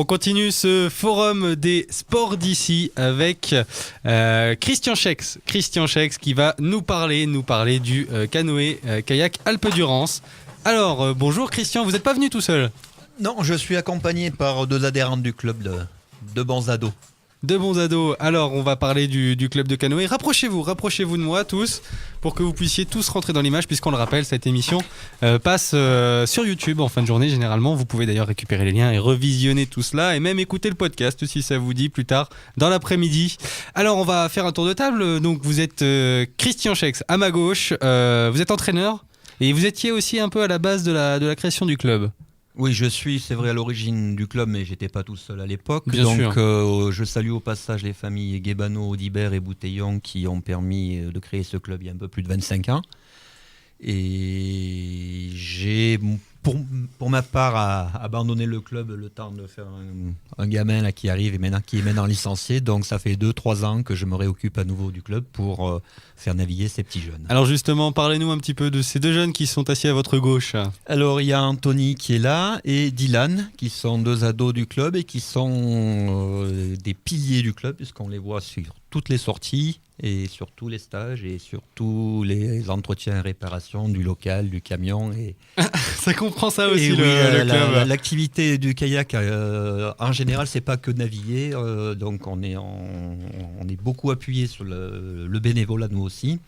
On continue ce forum des sports d'ici avec Christian Schex. Christian Schex qui va nous parler du canoë-kayak Alpe-Durance. Alors, bonjour Christian, vous n'êtes pas venu tout seul? Non, je suis accompagné par 2 adhérents du club de bons ados. De bons ados. Alors, on va parler du club de canoë. Rapprochez-vous de moi tous pour que vous puissiez tous rentrer dans l'image, puisqu'on le rappelle, cette émission passe sur YouTube en fin de journée généralement. Vous pouvez d'ailleurs récupérer les liens et revisionner tout cela et même écouter le podcast si ça vous dit plus tard dans l'après-midi. Alors, on va faire un tour de table. Donc, vous êtes Christian Schex à ma gauche. Vous êtes entraîneur et vous étiez aussi un peu à la base de la création du club. Oui, c'est vrai, à l'origine du club, mais j'étais pas tout seul à l'époque. Bien Donc, sûr. je salue au passage les familles Guébano, Audibert et Bouteillon qui ont permis de créer ce club il y a un peu plus de 25 ans. Et j'ai, pour ma part, abandonné le club le temps de faire un gamin là, qui arrive et qui est maintenant licencié. Donc, ça fait 2-3 ans que je me réoccupe à nouveau du club pour faire naviguer ces petits jeunes. Alors justement, parlez-nous un petit peu de ces 2 jeunes qui sont assis à votre gauche. Alors, il y a Anthony qui est là et Dylan qui sont 2 ados du club et qui sont des piliers du club puisqu'on les voit sur toutes les sorties et sur tous les stages et sur tous les entretiens et réparations du local, du camion. Et ça comprend ça aussi, et le club. L'activité du kayak, en général, c'est pas que naviguer. Donc, on est beaucoup appuyé sur le bénévolat, nous aussi.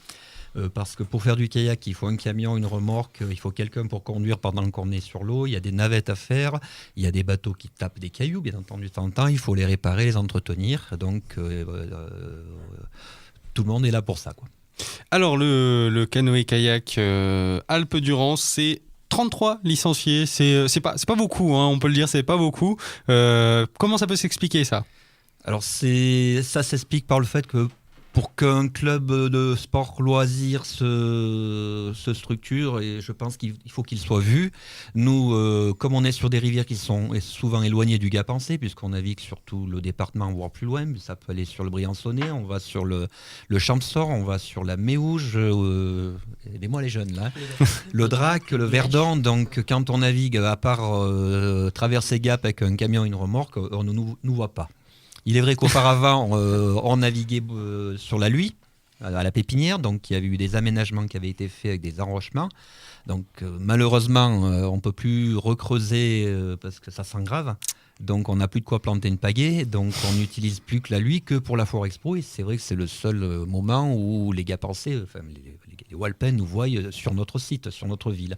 Parce que pour faire du kayak, il faut un camion, une remorque, il faut quelqu'un pour conduire pendant qu'on est sur l'eau, il y a des navettes à faire, il y a des bateaux qui tapent des cailloux, bien entendu, de temps en temps, il faut les réparer, les entretenir. Donc, tout le monde est là pour ça, quoi. Alors, le canoë-kayak Alpe-Durance, c'est 33 licenciés, c'est pas beaucoup, hein, on peut le dire, c'est pas beaucoup. Comment ça peut s'expliquer, ça ? Alors, ça s'explique par le fait que pour qu'un club de sport loisir se structure, et je pense qu'il faut qu'il soit vu. Nous, comme on est sur des rivières qui sont souvent éloignées du Gap-Pensée, puisqu'on navigue sur tout le département, voire plus loin, ça peut aller sur le Briançonnais, on va sur le Champsor, on va sur la Méouge, aidez-moi les jeunes là, le Drac, le Verdon. Donc quand on navigue, à part traverser Gap avec un camion et une remorque, on ne nous voit pas. Il est vrai qu'auparavant, on naviguait sur la Luye, à la Pépinière, donc il y avait eu des aménagements qui avaient été faits avec des enrochements. Donc malheureusement, on ne peut plus recreuser parce que ça s'engrave. Donc on n'a plus de quoi planter une pagaie, donc on n'utilise plus que la Luye que pour la Foire Expo. Et c'est vrai que c'est le seul moment où les Gap-Pensée, enfin les Walpen nous voient sur notre site, sur notre ville.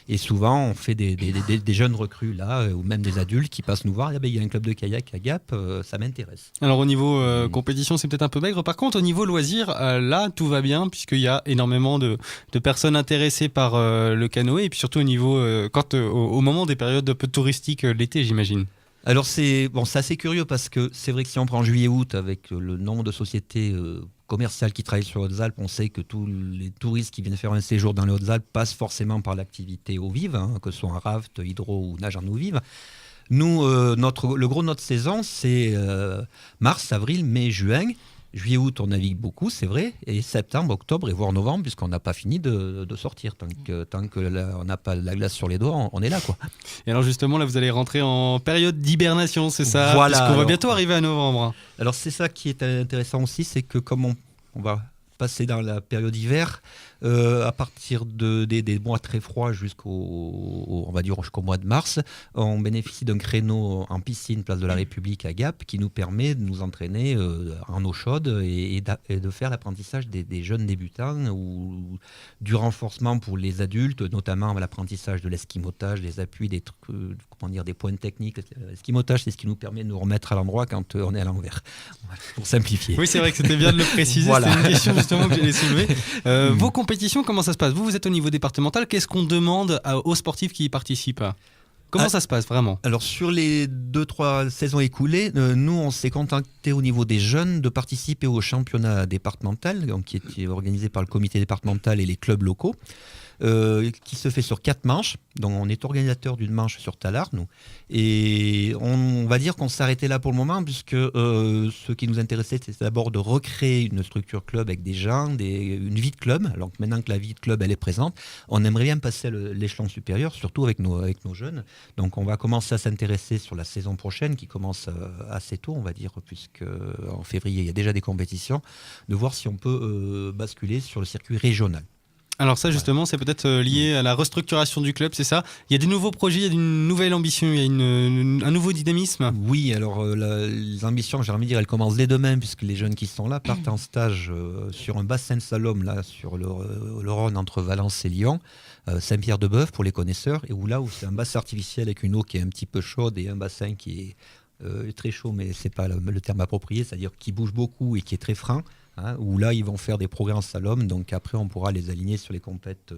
Et souvent, on fait des jeunes recrues là, ou même des adultes qui passent nous voir. Il y a un club de kayak à Gap, ça m'intéresse. Alors au niveau compétition, c'est peut-être un peu maigre. Par contre, au niveau loisir, là, tout va bien puisqu'il y a énormément de personnes intéressées par le canoë. Et puis surtout au niveau, au moment des périodes un peu touristiques l'été, j'imagine. Alors c'est assez curieux parce que c'est vrai que si on prend juillet-août avec le nombre de sociétés commerciales qui travaillent sur les Hautes-Alpes, on sait que tous les touristes qui viennent faire un séjour dans les Hautes-Alpes passent forcément par l'activité eau vive, hein, que ce soit un raft, hydro ou nage en eau vive. Nous, le gros de notre saison, c'est mars, avril, mai, juin. Juillet-août, on navigue beaucoup, c'est vrai, et septembre, octobre et voire novembre, puisqu'on n'a pas fini de sortir. Tant que on n'a pas la glace sur les doigts, on est là, quoi. Et alors justement, là, vous allez rentrer en période d'hibernation, c'est ça ? Voilà. Parce qu'on va bientôt arriver à novembre. Alors c'est ça qui est intéressant aussi, c'est que comme on va passer dans la période hiver, à partir des mois très froids on va dire jusqu'au mois de mars, on bénéficie d'un créneau en piscine place de la République à Gap qui nous permet de nous entraîner en eau chaude et de faire l'apprentissage des jeunes débutants ou du renforcement pour les adultes, notamment l'apprentissage de l'esquimotage, des appuis, des points techniques. L'esquimotage, c'est ce qui nous permet de nous remettre à l'endroit quand on est à l'envers, pour simplifier. Oui, c'est vrai que c'était bien de le préciser. Voilà. C'était une question justement que j'allais soulever. Vos compétitions, comment ça se passe ? Vous êtes au niveau départemental. Qu'est-ce qu'on demande aux sportifs qui y participent ? Comment ça se passe vraiment ? Alors sur les 2-3 saisons écoulées, nous on s'est contacté au niveau des jeunes de participer au championnat départemental, donc, qui est organisé par le comité départemental et les clubs locaux. qui se fait sur 4 manches. Donc on est organisateur d'une manche sur Tallard, nous. Et on va dire qu'on s'est arrêté là pour le moment, puisque ce qui nous intéressait, c'est d'abord de recréer une structure club avec des gens, une vie de club. Alors maintenant que la vie de club elle est présente, on aimerait bien passer à l'échelon supérieur, surtout avec nos jeunes. Donc on va commencer à s'intéresser sur la saison prochaine, qui commence assez tôt, on va dire, puisque en février il y a déjà des compétitions, de voir si on peut basculer sur le circuit régional. Alors ça justement, c'est peut-être lié à la restructuration du club, c'est ça? Il y a des nouveaux projets, il y a une nouvelle ambition, il y a un nouveau dynamisme? Oui, alors les ambitions, j'ai envie de dire, elles commencent dès demain, puisque les jeunes qui sont là partent en stage sur un bassin de slalom, là, sur le Rhône, entre Valence et Lyon, Saint-Pierre-de-Bœuf pour les connaisseurs, et où c'est un bassin artificiel avec une eau qui est un petit peu chaude et un bassin qui est très chaud, mais c'est pas le terme approprié, c'est-à-dire qui bouge beaucoup et qui est très franc. Où là, ils vont faire des progrès en slalom. Donc après, on pourra les aligner sur les compètes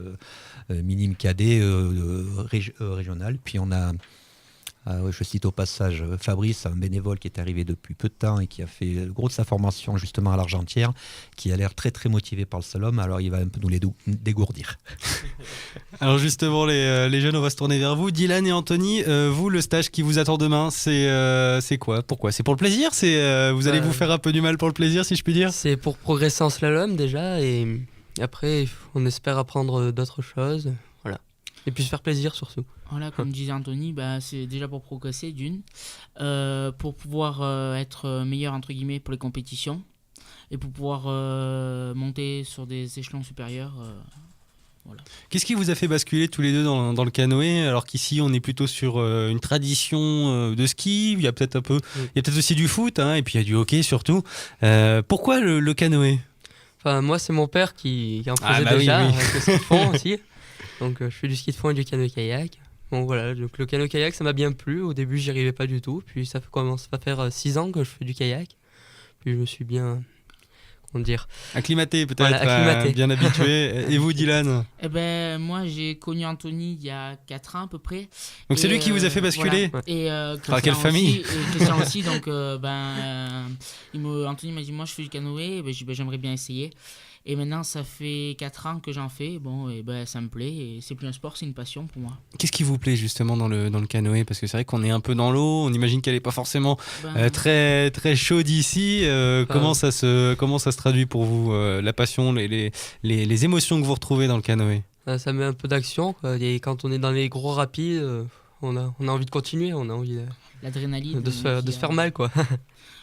minimes cadets régionales. Puis on a, je cite au passage Fabrice, un bénévole qui est arrivé depuis peu de temps et qui a fait le gros de sa formation justement à l'Argentière, qui a l'air très très motivé par le slalom. Alors il va un peu nous les dégourdir. Alors justement, les jeunes, on va se tourner vers vous. Dylan et Anthony, vous, le stage qui vous attend demain, c'est quoi? Pourquoi? C'est pour le plaisir? Vous allez vous faire un peu du mal pour le plaisir, si je puis dire? C'est pour progresser en slalom déjà, et après on espère apprendre d'autres choses, voilà. Et puis se faire plaisir surtout. Voilà, comme disait Anthony, c'est déjà pour progresser pour pouvoir être meilleur entre guillemets pour les compétitions et pour pouvoir monter sur des échelons supérieurs. Voilà. Qu'est-ce qui vous a fait basculer tous les deux dans le canoë, alors qu'ici on est plutôt sur une tradition de ski? Il y a peut-être un peu, il y a peut-être aussi du foot, et puis il y a du hockey surtout. Pourquoi le canoë? Enfin, moi c'est mon père qui en faisait déjà, oui. avec le ski de fond aussi. Donc je fais du ski de fond et du canoë-kayak. Bon voilà, donc le canoë-kayak ça m'a bien plu. Au début j'y arrivais pas du tout, puis ça commence à faire 6 ans que je fais du kayak. Puis je me suis bien, comment dire, acclimaté peut-être, voilà, bien habitué. Et vous, Dylan? Moi j'ai connu Anthony il y a 4 ans à peu près. Donc c'est lui qui vous a fait basculer? Voilà. Et quelle famille? et Christian aussi, donc Anthony m'a dit moi je fais du canoë, j'ai dit j'aimerais bien essayer. Et maintenant, ça fait 4 ans que j'en fais. Bon, et ça me plaît. Et c'est plus un sport, c'est une passion pour moi. Qu'est-ce qui vous plaît justement dans le canoë? Parce que c'est vrai qu'on est un peu dans l'eau. On imagine qu'elle n'est pas forcément très, très chaude ici. Comment ça se traduit pour vous, la passion, les émotions que vous retrouvez dans le canoë? Ça met un peu d'action, quoi. Et quand on est dans les gros rapides, on a envie de continuer. On a envie l'adrénaline de se faire mal, quoi.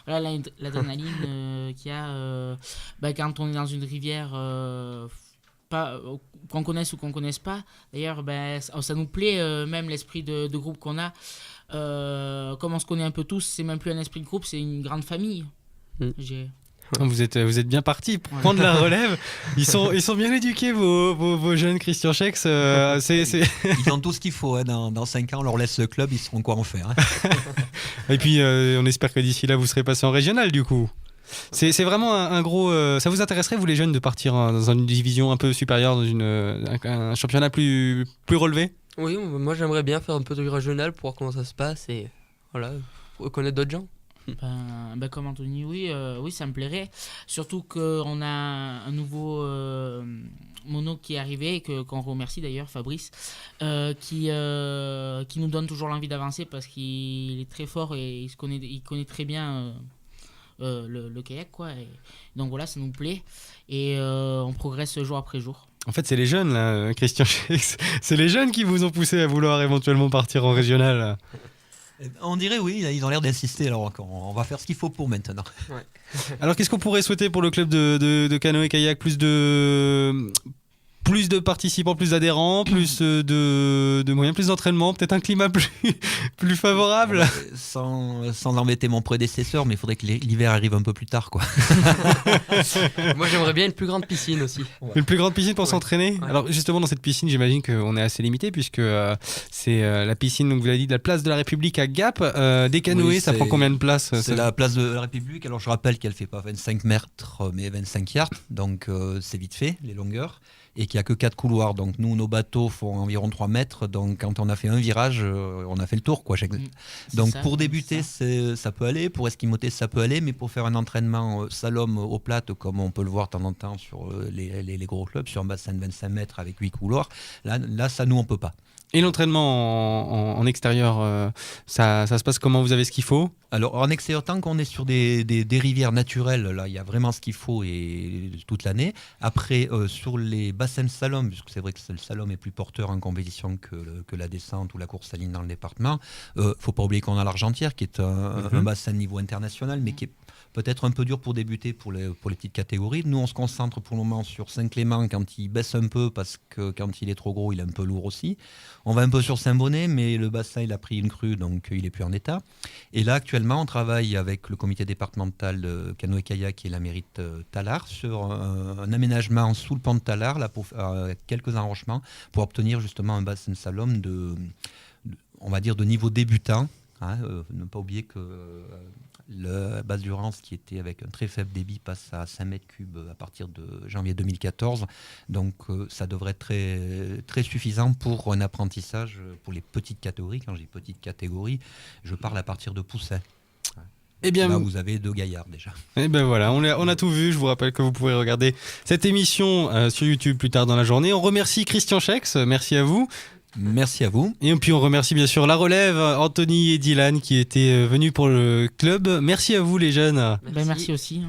Voilà, l'adrénaline qu'il y a quand on est dans une rivière, qu'on connaisse ou qu'on connaisse pas. D'ailleurs, ça nous plaît, même l'esprit de groupe qu'on a. Comme on se connaît un peu tous, c'est même plus un esprit de groupe, c'est une grande famille. Vous êtes bien partis pour prendre la relève. Ils sont bien éduqués, vos jeunes Christian Schex. Ils ont tout ce qu'il faut. Dans 5 ans, on leur laisse le club, ils sauront quoi en faire. Et puis, on espère que d'ici là, vous serez passés en régional, du coup. C'est vraiment un gros... ça vous intéresserait, vous les jeunes, de partir dans une division un peu supérieure, dans un championnat plus relevé? Oui, moi j'aimerais bien faire un peu de régional pour voir comment ça se passe et voilà, connaître d'autres gens. Comme Anthony, oui, ça me plairait. Surtout qu'on a un nouveau mono qui est arrivé et qu'on remercie d'ailleurs, Fabrice, qui nous donne toujours l'envie d'avancer parce qu'il est très fort et il connaît très bien le kayak, quoi. Et donc voilà, ça nous plaît et on progresse jour après jour. En fait, c'est les jeunes, là, Christian Schex. C'est les jeunes qui vous ont poussé à vouloir éventuellement partir en régional. On dirait oui, ils ont l'air d'insister, alors on va faire ce qu'il faut pour maintenant. Ouais. Alors qu'est-ce qu'on pourrait souhaiter pour le club de canoë-kayak? Plus de participants, plus d'adhérents, plus de moyens, plus d'entraînement, peut-être un climat plus favorable? Sans embêter mon prédécesseur, mais il faudrait que l'hiver arrive un peu plus tard, quoi. Moi j'aimerais bien une plus grande piscine aussi. Une plus grande piscine pour s'entraîner? Ouais. Alors justement, dans cette piscine, j'imagine qu'on est assez limité, puisque c'est la piscine, donc vous l'avez dit, de la place de la République à Gap. Des canoës, ça prend combien de place? C'est la place de la République. Alors je rappelle qu'elle fait pas 25 mètres, mais 25 yards, donc c'est vite fait, les longueurs. et qu'il n'y a que 4 couloirs. Donc nous, nos bateaux font environ 3 mètres. Donc quand on a fait un virage, on a fait le tour, quoi. Donc pour débuter, ça peut aller. Pour esquimoter, ça peut aller. Mais pour faire un entraînement slalom eau plate, comme on peut le voir de temps en temps sur les gros clubs, sur un bassin de 25 mètres avec 8 couloirs, là ça, nous, on peut pas. Et l'entraînement en extérieur, ça se passe comment? Vous avez ce qu'il faut? Alors en extérieur, tant qu'on est sur des rivières naturelles, là il y a vraiment ce qu'il faut et toute l'année. Après, sur les bassins de slalom, puisque c'est vrai que le slalom est plus porteur en compétition que la descente ou la course à ligne dans le département, faut pas oublier qu'on a l'Argentière qui est un bassin de niveau international, mais qui est peut-être un peu dur pour débuter pour les petites catégories. Nous, on se concentre pour le moment sur Saint-Clément quand il baisse un peu, parce que quand il est trop gros, il est un peu lourd aussi. On va un peu sur Saint-Bonnet, mais le bassin, il a pris une crue, donc il est plus en état. Et là, actuellement, on travaille avec le comité départemental de canoë-kayak et la mairie de Tallard sur un aménagement sous le pont de Tallard, là, pour quelques enrochements, pour obtenir justement un bassin de slalom on va dire de niveau débutant. Ne pas oublier que la base Durance, qui était avec un très faible débit, passe à 5 mètres cubes à partir de janvier 2014. Donc ça devrait être très, très suffisant pour un apprentissage pour les petites catégories. Quand je dis petites catégories, je parle à partir de poussins. Eh bien, là, vous avez 2 gaillards déjà. Et ben voilà, on a tout vu. Je vous rappelle que vous pouvez regarder cette émission sur YouTube plus tard dans la journée. On remercie Christian Schex, merci à vous. Merci à vous. Et puis on remercie bien sûr la relève, Anthony et Dylan qui étaient venus pour le club. Merci à vous les jeunes. Merci aussi.